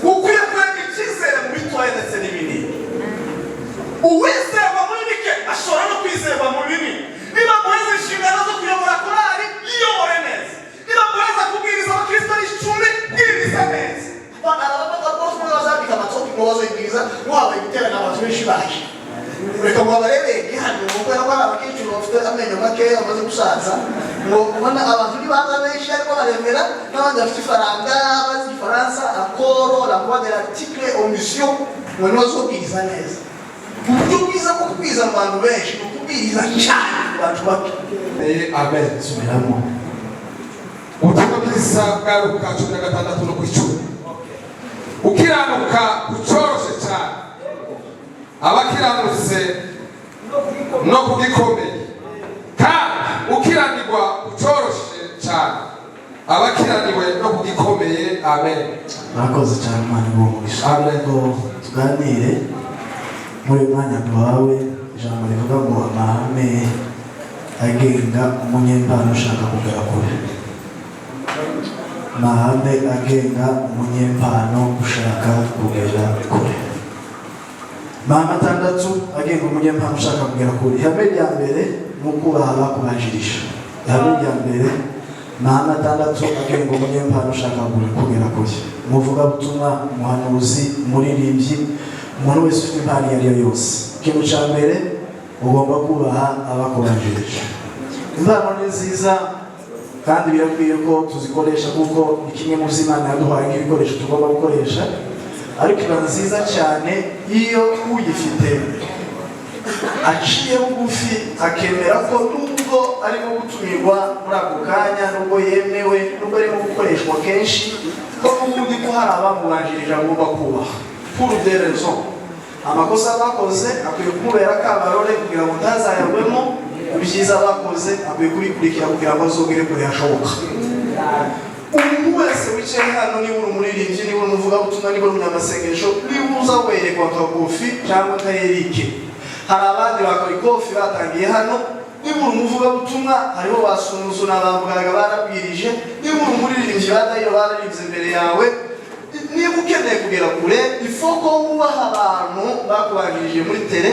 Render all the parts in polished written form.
ukwiye kurema icyizere mu bitoya ndetse n'ibinini. Uwizerwa muri bike ashobora no kwizerwa mu binini. Niba muheza inshingano zo kuyobora korali, yiyobore neza. Niba muheza kubwiriza abakristo icumi, bwiriza neza. Abafata rwose umwe bazabika amatoki ngo bazoyibwiriza wabaye guterana abantu benshi baje. Reka ngo abarebeye hano kubera ko ari abakecuru bafite amenyo makeya bamaze gusaza, ngo ubona abantu nibaza benshi ariko baremera n'abandi bafite ifaranga bazi igifaransa akoro la voix de l'article omission ngo ntibazobwiriza neza. Uburyo bwiza bwo kubwiriza abantu benshi ni ukubwiriza cyane ku bantu bato. Amen. Subiramo. Ubutumwa bwiza bwa Luka 16 no ku 10. Ukiranuka kucoroshe cyane, abakiranutse no kugikomeye, kandi ukiranirwa kucoroshe cyane, abakiraniwe no kugikomeye. Amen. Murakoze cyane Imana imugisha. Amen. Tuganire muri mwanya duhawe ijambo rivuga ngo amahame agenga umunyempano ushaka kugera kure. Mahame agenga umunyempano ushaka kugera kure. Mahame atandatu agenga umunyempano ushaka kugera kure. Ihame rya mbere ni ukubaha abakubanjirije. Ihame rya mbere, mahame atandatu agenga umunyempano ushaka kugera kure. Umuvugabutumwa, umuhanuzi, umuririmbyi, umuntu wese ufite impano iyo ari yo yose. Ikintu cya mbere ugomba kubaha abakubanjirije. Impano ni nziza kandi birakwiye ko tuzikoresha kuko ni kimwe mu z'Imana yaduhaye nk'ibikoresho tugomba gukoresha, ariko iba nziza cyane iyo uyifite aciye bugufi akemera ko nubwo arimo gutumirwa muri ako kanya, nubwo yemewe, nubwo arimo gukoreshwa kenshi, ko n'ubundi ko hari abamubanjirije agomba kubaha. Pour des raisons. Amakosa bakoze akwiye kumubera akabarore kugira ngo ntazayagwemo, ibyiza bakoze akwiye kubikurikira kugira ngo azogere kure hashoboka. Umuntu wese wicaye hano, niba uri umuririmbyi, niba uri umuvugabutumwa, niba uri umunyamasengesho, niba uza werekwa akagufi cyangwa akayerike, hari abandi bakora ikofi batangiye hano. Niba uri umuvugabutumwa, hariho basunuzuna bavugaga barabwirije. Niba uri umuririmbyi badayo bararibye imbere yawe. Niba ukeneye kugera kure, ifoko wubaha abantu bakubanjirije muri tele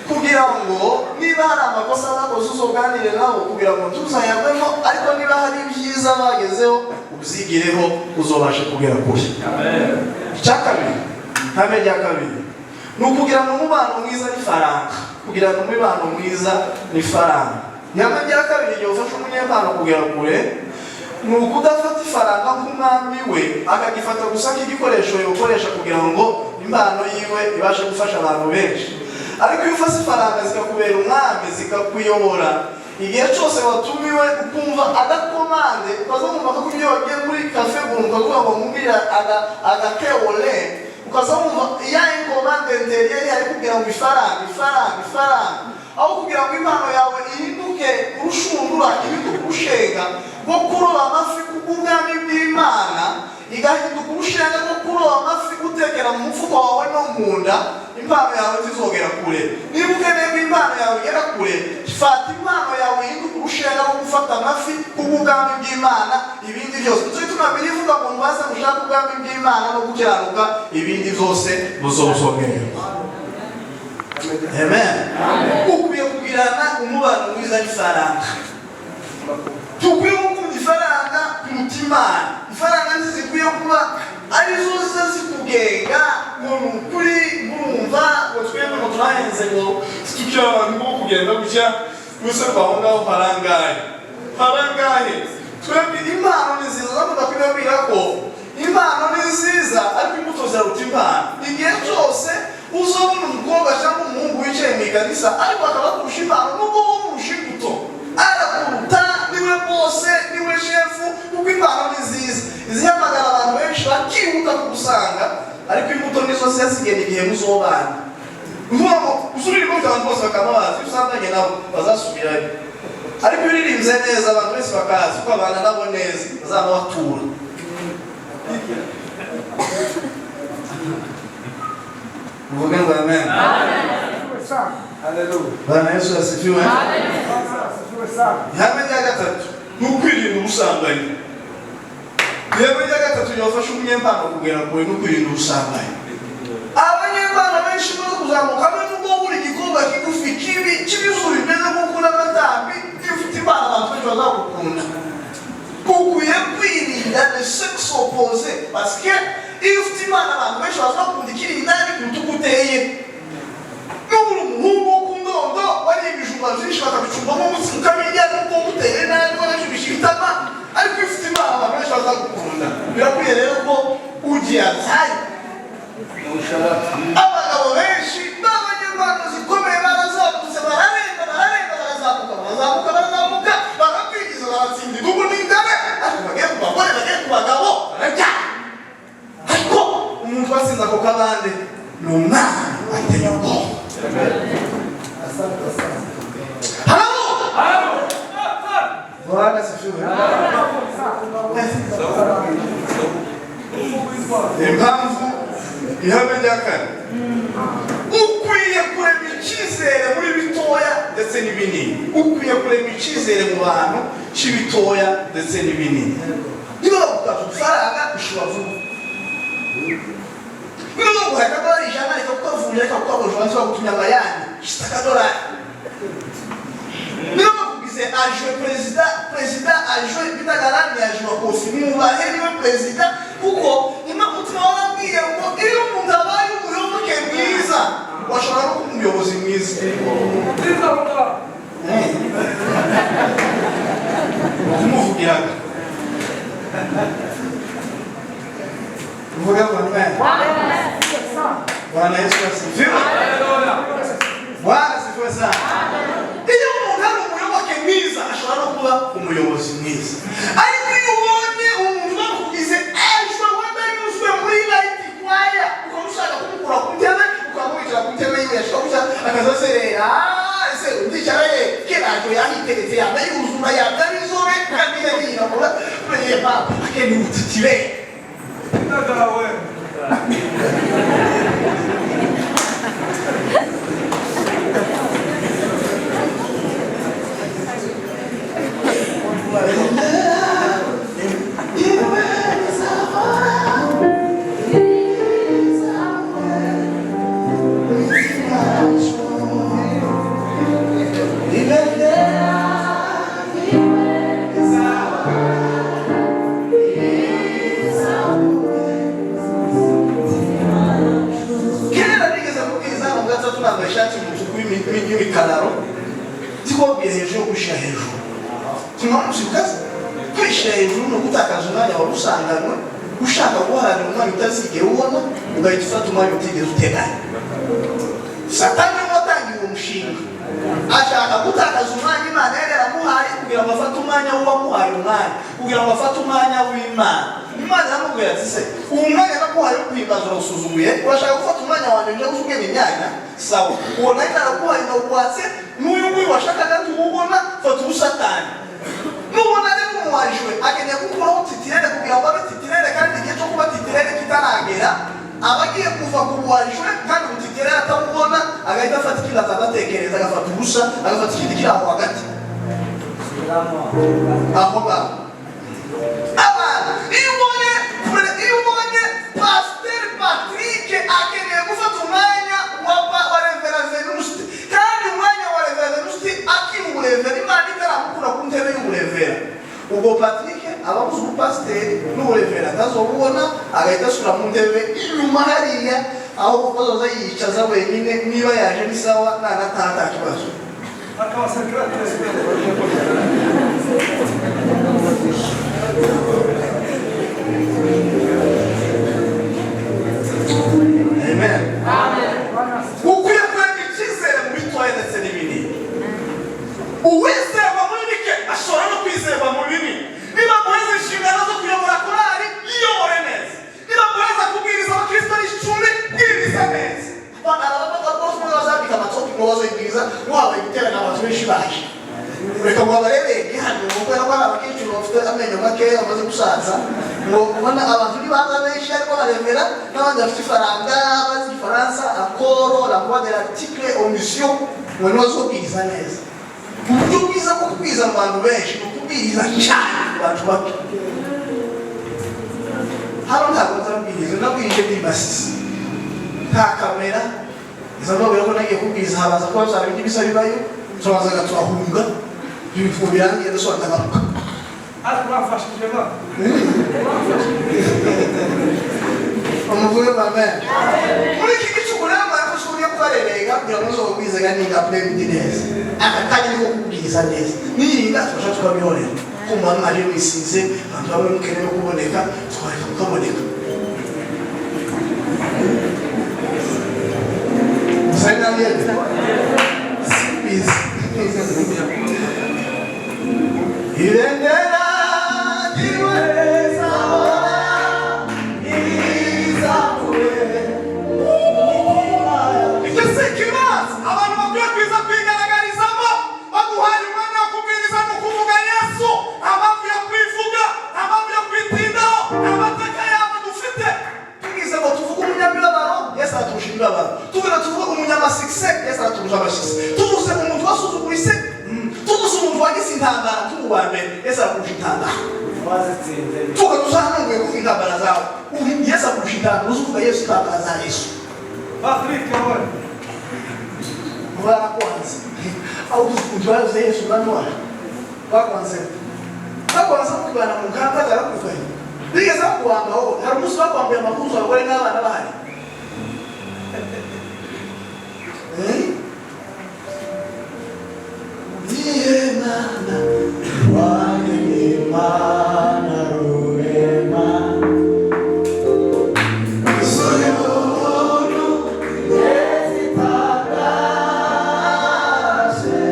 kugira ngo niba hari amakosa bakoze uzoganire nabo kugira ngo tuzayagwemo, ariko niba hari ibyiza bagezeho ubyigireho uzobashe kugera kure. Amen. Icyakabiri, ihame rya kabiri ni ukugirana umubano mwiza n'ifaranga. Kugirana umubano mwiza n'ifaranga. Ihame rya kabiri ryofasha umunyempano kugera kure ni ukudafata ifaranga nk'umwami we, akagifata gusa nk'igikoresho yokoresha kugira ngo impano yiwe ibashe gufasha abantu benshi. Ariko iyo ufashe ifaranga zikakubera umwami, zikakuyobora, igihe cyose watumiwe ukumva adakomande, ukaza wumva ko iyo wagiye muri cafe buru ukavuga ngo mubwira agakeole, ukaza wumva iya inkomande interieur ari kugira ngo ifaranga, aho kugira ngo impano yawe ihinduke urushundura, ihinduke urushenga rwo kuroba amafi kubw'ubwami bw'Imana, igahinduka urushenga rwo kuroba amafi gutekera mu mufuko wawe no mu nda, impano yawe zizogera kure. Niba ukeneye ko impano yawe igera kure, fata impano yawe ihinduke urushenga rwo gufata amafi kubw'ubwami bw'Imana, ibindi byose. Nicyo gituma Bibiliya ivuga ngo mubaze mushake ubwami bw'Imana no gukiranuka, ibindi byose buzozongerwa. Amen. Ukwiye kugirana umubano mwiza n'ifaranga. Tukwiye gukunda ifaranga kuruta Imana. Ifaranga ntizikwiye kuba arizo zikugenga ngo nukuri murumva ngo twebwe ngo turahenze ngo tukiri abantu bo kugenda gutya gusa aho ngaho harangahe. Twebwe impano ni nziza, zamuda kwibabwira ko impano ni nziza, ariko imbuto ziraruta impano. Igihe cyose uzobona umukobwa cyangwa umuhungu wicaye mu ikanisa ariko akaba kurusha impano, nubwo wowe umurusha imbuto arakuruta, niwe bose, niwe shefu, kuko impano ni nziza. Izihamagara abantu benshi bakihuta kugusanga, ariko imbuto nizo zigenda igihe muzobana. Uvuga ngo usubire ko abantu bose bakabazi, usanganye nabo bazasubirayo. Ariko iyo uririmbye neza abantu bose bakazi ko abana nabo neza bazabatura. Muvuge ngo amen. Haleluya. Bwana Yesu asifiwe. Ihame rya gatatu ni ukwirinda ubusambanyi. Ihame rya gatatu byafasha umunyempano kugera kure no kwirinda ubusambanyi. Abanyempano benshi muri kuzamuka hamwe n'ubwo buri gikorwa kigufi cy'ibizu bimeze nk'uko n'amatambi iyo ufite impano abantu benshi bazagukunda. Ukwiye kwirinda le sexe opposé parce que iyo ufite impano abantu benshi bazagukunda ikiri indani kuruta uko uteye. N'uburi umuhungu wo ku ndondo wari ibijumba byinshi bakabicumbamo umunsi mukamenya n'uko uteye nabi wanajubisha ibitama ariko iyo ufite impano abantu benshi bazagukunda. Birakwiye rero ko ugiyazaye abagabo benshi n'abanyarwanda zikomeye barazamutse bararenga barakwigiza baratsinda igihugu n'ingare ariko bagiye ku bagore bagiye ku bagabo barajya ariko umuntu watsinze ako kabande ni umwana ateye ubwoba. Bwana sifiwe. Impamvu ihame rya kane ukwiye kurema icyizere muri bitoya ndetse n'ibinini. Ukwiye kurema icyizere mu bantu cy'ibitoya ndetse n'ibinini. Niba bagutaka udufaranga bishobora vuba. Niba baguha akadolari ijana reka kukavunja reka kukabujwa nzi bagutumya amayani shita akadolari. Niba bakugize ajwe perezida ajwe bitagarani ajwe wakofi nimubahe niwe perezida kuko umutima warabwiye ngo iyo umuntu abaye umuyoboke mwiza washobora no kuba umuyobozi mwiza. Kumuvugiraga uvuga ngo Bwana Yesu asifiwe. Bwana asifiwe sana. Iyo umuntu ari umuyoboke mwiza ashobora no kuba umuyobozi mwiza. Ariko iyo ubonye umuntu bakugize ejo wenda yuzwe muri light kwaya ukamushaka kumukura ku ntebe ukamwicara ku ntebe yashobora akazaserera ese ndicaye kerajo yahiteretse yambaye ubuzima yambaye izobe kandi yirabura yeba akeni utitire ndagawe imikararo zikobwira hejuru gushira hejuru tunamushikaza kwishira hejuru no gutakaza umwanya wa rusanganwe ushaka guharanira umwanya utazigera ubona ugahita ufata umwanya utigeze uteganya. Satani watangiye umushinga ashaka gutakaza umwanya Imana yari yaramuhaye kugira ngo afate umwanya w'uwamuhaye umwanya kugira ngo afate umwanya w'Imana. Imana yamubwira ati se uwo mwanya nakuhaye kwimbaza urasuzuguye urashaka gufata umwanya wanjye nje gusubwira imyanya sawa uwo nayo narakuhaye ndawukwatse n'uyu nguyu washakaga tuwubona fata ubusatani nubona rero umuwajwe akeneye gukuraho titirere kugira ngo abe titirere kandi igihe cyo kuba titirere kitaragera aba agiye kuva ku buwajwe kandi ubutitirere atamubona agahita afata ikindi atanatekereza agafata ubusa agafata ikindi kiri aho hagati aho ngaho abana iyo ubonye Pasiteri Patrick akeneye gufata umwanya wa Revera Venuste kandi umwanya wa Revera Venuste akiri uburevera Imana itaramukura ku ntebe y'uburevera ubwo Patrick ababuze umupasiteri n'uburevera atazobubona agahita asubira mu ntebe inyuma hariya aho bazoza yicaza wenyine niba yaje ni sawa nanataha nta kibazo Amen. Ukwiye kurema icyizere mu bitoya ndetse n'ibinini. Uwizerwa muri bike ashobora no kwizerwa mu binini. Niba muheza inshingano zo kuyobora korali iyobore neza. Niba muheza kubwiriza abakristo icumi bwiriza neza. Abapapa bose bazabika amatoki ngo bazoyibwiriza wabaye guterana abantu benshi baje. Reka ngo abarebeye hano kubera ko abakecuru bafite amenyo makeya bamaze gusaza ngo ubona abantu nibaza benshi ariko baremera n'abandi bafite ifaranga bazi igifaransa akoro la voix de l'article omission ngo ntibazobwiriza neza. Uburyo bwiza bwo kubwiriza abantu benshi ni ukubwiriza cyane ku bantu bato. hano ntabwo nzabwiriza nabwirije ndi Masisi nta kamera izo ndabwira ko nagiye kubwiriza habaza kuba byara ibindi bisa bibayo turabazaga turahunga ibifu birangiye dusubira ndagaruka ariko bafashije ba umuvuye amen muri iki gicuku rero barashobora kubarerega kugira ngo uzobwizaga ninga play neza akakanye niko kubwiza neza niringa twasha tukabihorera kumwana ari wisize abantu bamwe mukene no kuboneka twareka kuboneka Saina yeye sipizi irendera diweza tuvuga umunyamasikise Yesu araturusha abashyize tuvuze umuntu wasuzugurise tuvuze umuntu wagize intambara tumuwambe Yesu arakurusha intambara tugaruza hano ngo kuvuga intambara zawe Yesu arakurusha intambara uzuvuga Yesu intambara za Yesu Patrick yawe barakwanze au tuvuze Yesu nanone bakwanze kugana mu kamba zarakuvaye bigeza kuwambaho hari umunsi bakwambaye amakuzo abagore n'abana bahari Diemana, Wanyemana, Ruema. Soyunu, Yesitagase.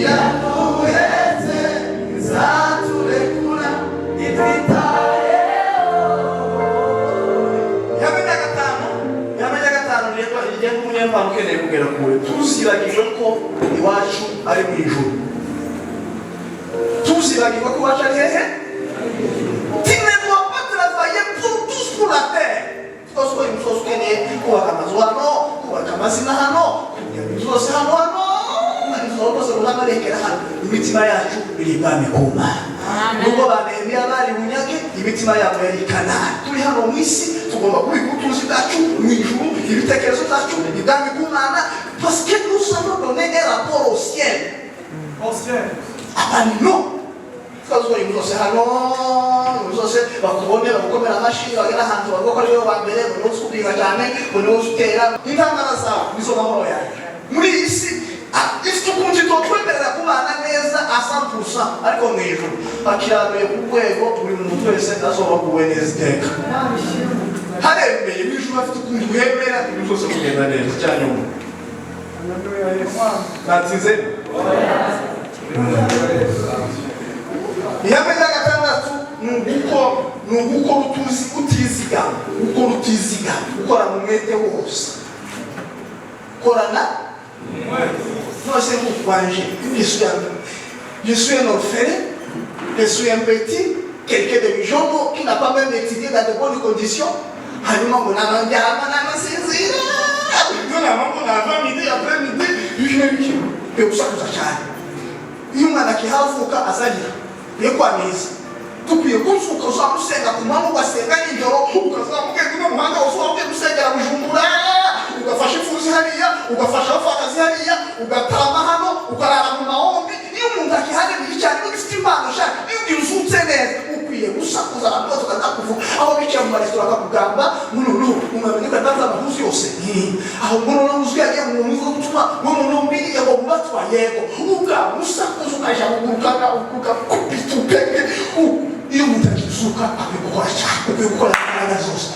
Yanuweze, Zaturekuna, Ititaeo. Yamenya gatanu rero igiye kumunyempano ukeneye kugera kure tuzibagirwe ko iwacu ari mu ijuru tuzibagirwe ko iwacu ari hehe tinedwa patravaye pour tous pour la terre twose ko imisozi ukeneye kubaka amazu hano kubaka amazina hano kugira inzu zose hano inzu zose uzabarekera hano imitima yacu iri bwami ku Mana nubwo banehemiya bari bunyage imitima yabo yari i Kanani turi hano mu isi tugomba kubika ubutunzi bwacu mu ijuru ibitekerezo byacu ibwami ku Mana parce que nous avons donné un rapport au ciel abantu no twazwa inzu zose hano inzu zose bakubone bagukomera amashyi bagera ahantu bavuga ko ariyo ba mbere buri wese ukubwira cyane buri wese utera intambara zawe nizo mahoro yawe muri iyi si ifite ukuntu itotwemerera kubana neza 100% ariko mu ijuru bakiranuye ku rwego buri muntu wese azoba aguwe neza iteka haremeye mu ijuru afite ukuntu uhemera ibintu byose kugenda neza cyane ubu natsinze ihame rya gatandatu ni ugukora utizigama gukora mu mwete wose korana nose nk'ukwanje je suis un orphelin, je suis un petit quelqu'un de mijono qui n'a pas même étudié dans de bonnes conditions hanyuma ngo naranjyama nanasinzira nava midi après midi bigusakuza cyane iyo umwana akihavuka azagira yekwaniza dukwiye kuzuka uzamusenga ku manywa ugasenga nijoro ukazamugenda uno muhanda wose ugiye gusengera Bujumbura ugafasha imfuzi hariya ugafasha abapfakazi hariya ugatama hano ukarara mu mahombi iyo umuntu akihagarariye cyane ugifite impano shaka iyo uzutse neza ukwiye gusakuza abantu bose ukazakuvuga aho bicaye mu maresitora bakakugamba n'umuntu umwamenye ugatanza amahuzu yose aho umuntu uzwi yagiye mu muntu w'ubutumwa w'umuntu mbiri yego mubatwa yego ukamusakuza ukaja kugurukana ukakupita upeke iyo umuntu akizuka akwiye gukora cyane akwiye gukora imbaraga zose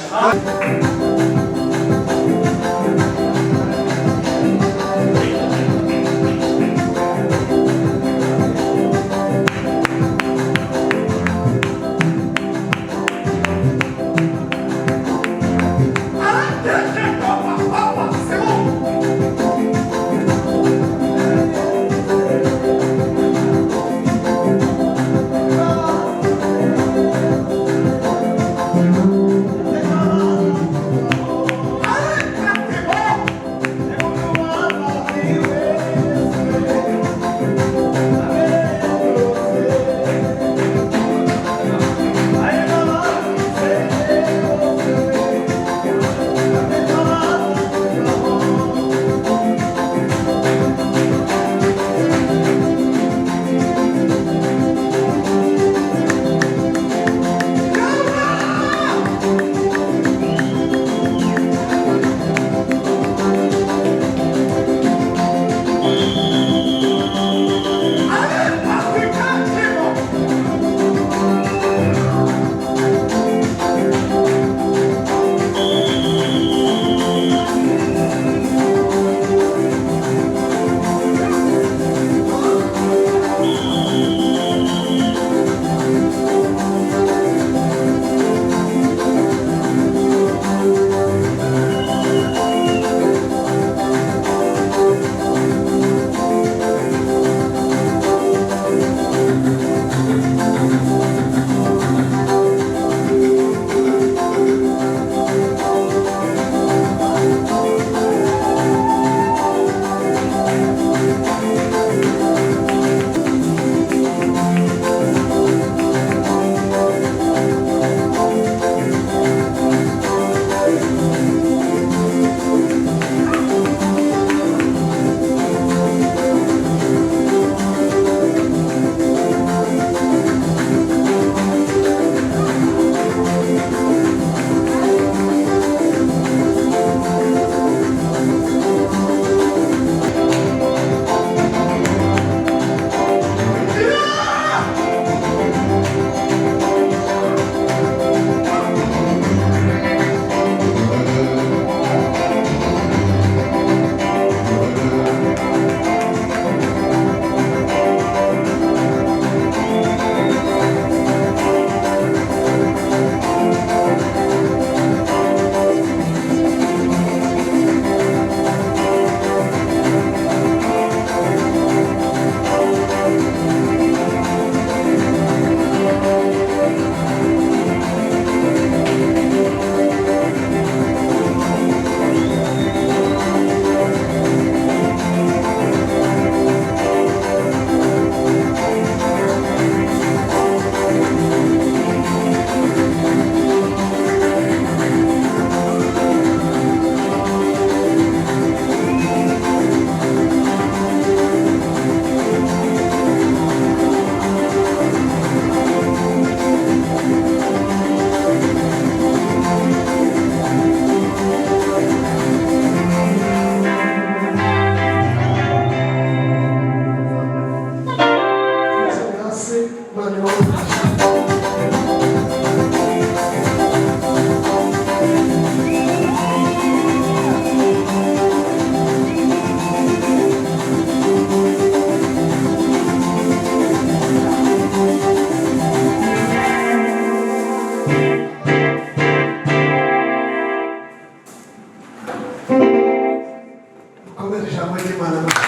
mwete Imana.